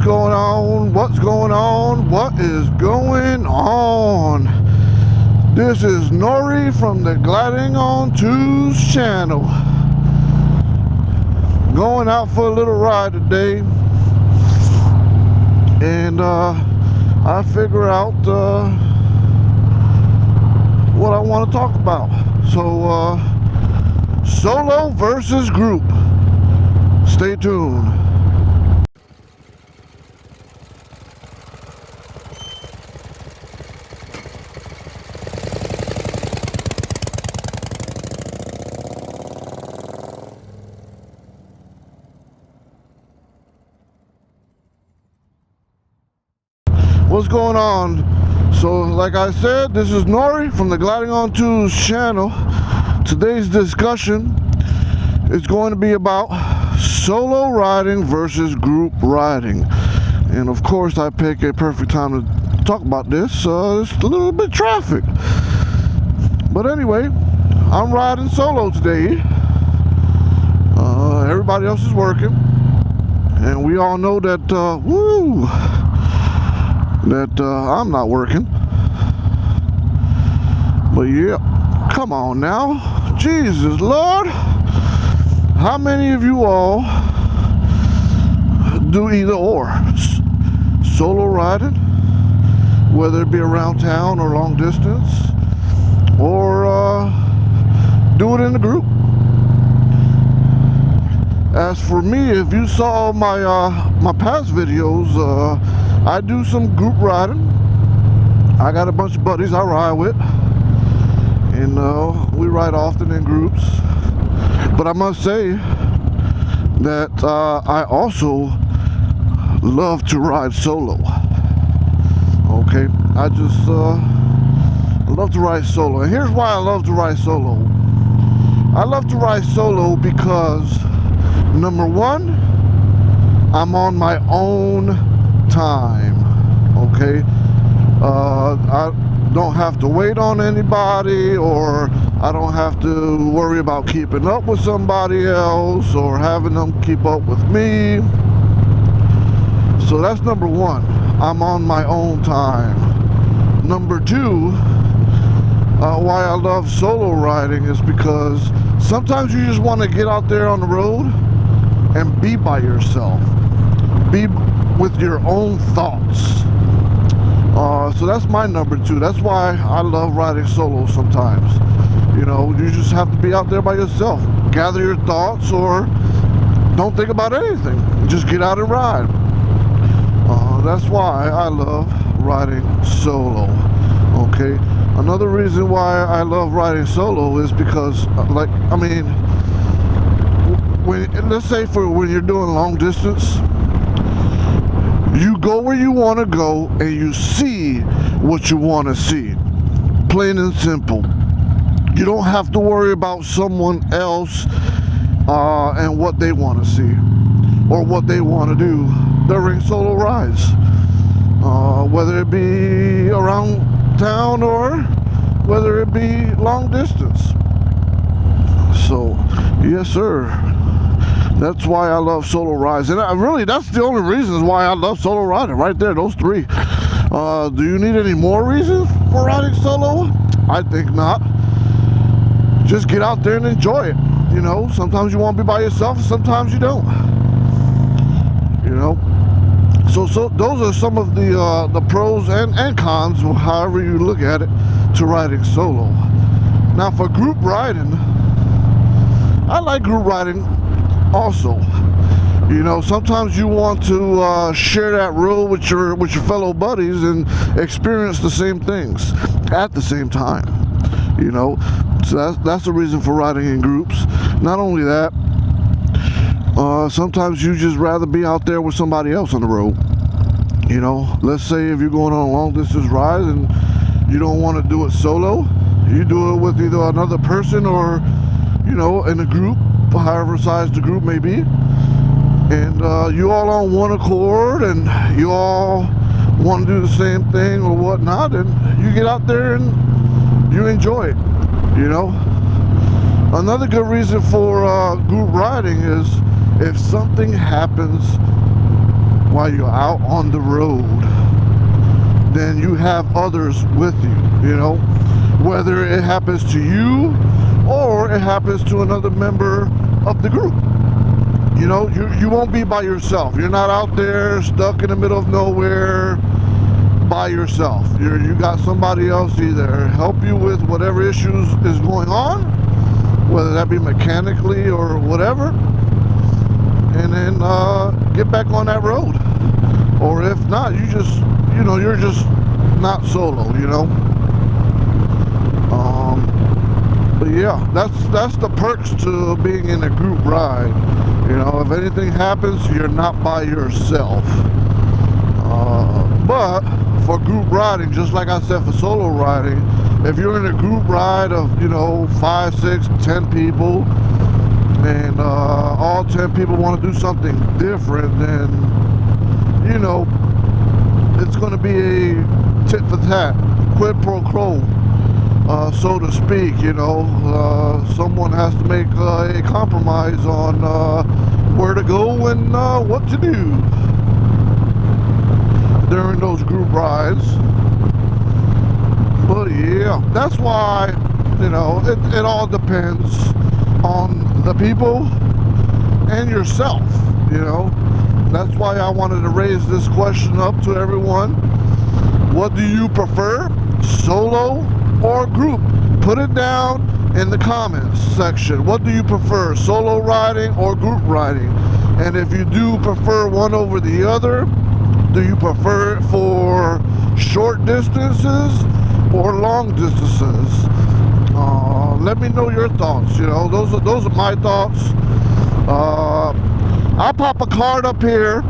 going on? What's going on? What is going on? This is Nori from the Gliding on Twos channel. Going out for a little ride today. And I figure out what I want to talk about. So, solo versus group. Stay tuned. What's going on? So like I said, this is Nori from the Gliding on Twos channel. Today's discussion is going to be about solo riding versus group riding. And of course I pick a perfect time to talk about this. It's a little bit traffic. But anyway, I'm riding solo today. Everybody else is working. And we all know that, I'm not working. But yeah, come on now. Jesus Lord. How many of you all do either or? Solo riding, whether it be around town or long distance, or do it in a group. As for me, if you saw my past videos, I do some group riding. I got a bunch of buddies I ride with, and we ride often in groups. But I must say that I also love to ride solo. Okay, I just love to ride solo. And here's why I love to ride solo. I love to ride solo because, number one, I'm on my own time. Okay, I don't have to wait on anybody, or I don't have to worry about keeping up with somebody else or having them keep up with me. So that's number one. I'm on my own time. Number two, why I love solo riding is because sometimes you just want to get out there on the road and be by yourself. Be with your own thoughts. So that's my number two. That's why I love riding solo sometimes. You know, you just have to be out there by yourself. Gather your thoughts, or don't think about anything. Just get out and ride. That's why I love riding solo. Okay. Another reason why I love riding solo is because, let's say when you're doing long distance, you go where you want to go and you see what you want to see. Plain and simple. You don't have to worry about someone else and what they want to see or what they want to do during solo rides. Whether it be around town or whether it be long distance. So, yes sir. That's why I love solo rides. And that's the only reasons why I love solo riding. Right there, those three. Do you need any more reasons for riding solo? I think not. Just get out there and enjoy it. You know, sometimes you want to be by yourself, and sometimes you don't. You know. So those are some of the pros and cons, however you look at it, to riding solo. Now for group riding, I like group riding also. You know, sometimes you want to share that road with your fellow buddies and experience the same things at the same time. You know, so that's the reason for riding in groups. Not only that, sometimes you just rather be out there with somebody else on the road. You know, let's say if you're going on a long distance ride and you don't want to do it solo, you do it with either another person or, you know, in a group, however size the group may be, and you all on one accord and you all want to do the same thing or whatnot, and you get out there and you enjoy it. You know, another good reason for group riding is if something happens while you're out on the road, then you have others with you, you know, whether it happens to you or it happens to another member of the group. You know, you won't be by yourself. You're not out there stuck in the middle of nowhere by yourself. You got somebody else either help you with whatever issues is going on, whether that be mechanically or whatever, and then get back on that road. Or if not, you just, you know, you're just not solo, you know. But yeah, that's the perks to being in a group ride. You know, if anything happens, you're not by yourself. But for group riding, just like I said for solo riding, if you're in a group ride of, you know, 5, 6, 10 people, and all 10 people want to do something different, then, you know, it's going to be a tit for tat, quid pro quo, so to speak. You know, someone has to make a compromise on where to go and what to do during those group rides. But yeah, that's why, you know, it all depends on the people and yourself, you know. That's why I wanted to raise this question up to everyone. What do you prefer, solo or group? Put it down in the comments section. What do you prefer, solo riding or group riding? And if you do prefer one over the other, do you prefer it for short distances or long distances? Let me know your thoughts. You know, those are my thoughts. I'll pop a card up here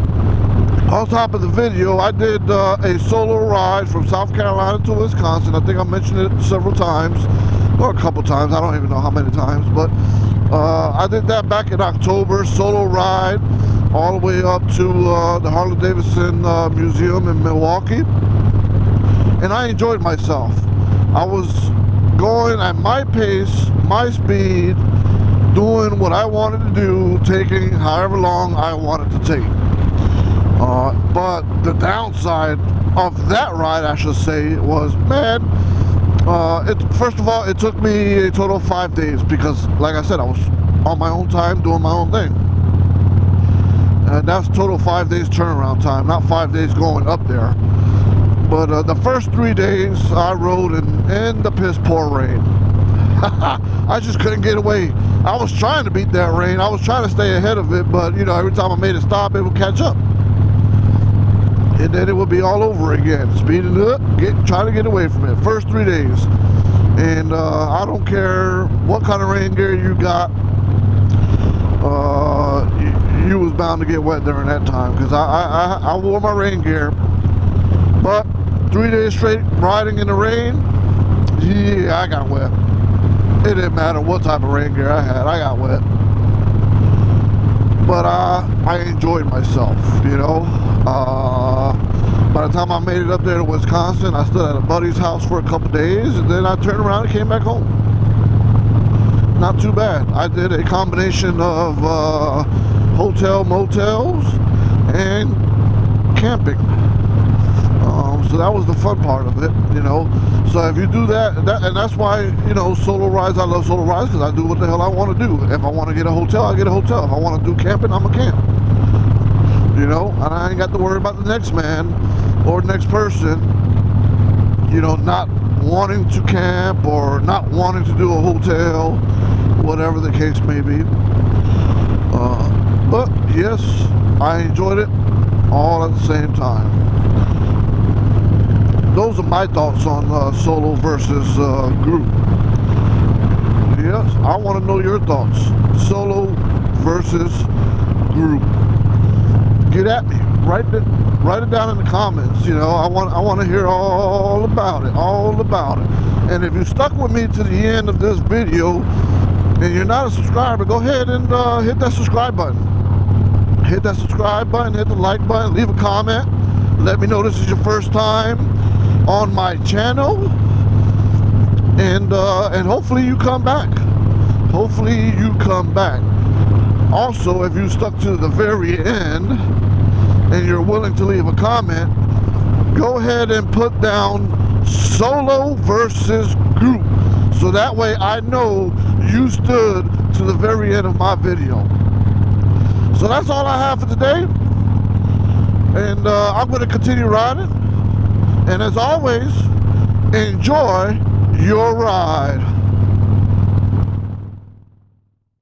on top of the video. I did a solo ride from South Carolina to Wisconsin. I think I mentioned it several times, or a couple times. I don't even know how many times, but I did that back in October. Solo ride all the way up to the Harley-Davidson Museum in Milwaukee, and I enjoyed myself. I was going at my pace, my speed, doing what I wanted to do, taking however long I wanted to take. But the downside of that ride, I should say, was, man, first of all, it took me a total of 5 days because, like I said, I was on my own time doing my own thing. And that's total 5 days turnaround time, not 5 days going up there. But the first 3 days I rode in the piss poor rain. I just couldn't get away. I was trying to beat that rain. I was trying to stay ahead of it, but you know, every time I made it stop, it would catch up. And then it would be all over again. Speeding up, trying to get away from it. First 3 days. And I don't care what kind of rain gear you got, you was bound to get wet during that time, because I wore my rain gear. But 3 days straight riding in the rain, yeah, I got wet. It didn't matter what type of rain gear I had, I got wet. But I enjoyed myself, you know. By the time I made it up there to Wisconsin, I stood at a buddy's house for a couple days, and then I turned around and came back home. Not too bad. I did a combination of hotel motels and camping. So that was the fun part of it, you know. So if you do that, and that's why, you know, solo rides, I love solo rides, because I do what the hell I want to do. If I want to get a hotel, I get a hotel. If I want to do camping, I'm a camp. You know, and I ain't got to worry about the next man or the next person, you know, not wanting to camp or not wanting to do a hotel, whatever the case may be. But yes, I enjoyed it all at the same time. Those are my thoughts on solo versus group. Yes, I want to know your thoughts. Solo versus group. Get at me. Write it down in the comments. You know, I want to hear all about it. And if you stuck with me to the end of this video and you're not a subscriber, go ahead and hit that subscribe button. Hit that subscribe button, hit the like button, leave a comment. Let me know this is your first time on my channel, and hopefully you come back. Also, if you stuck to the very end, and you're willing to leave a comment, go ahead and put down solo versus group, so that way I know you stood to the very end of my video. So that's all I have for today, and I'm going to continue riding, and as always, enjoy your ride.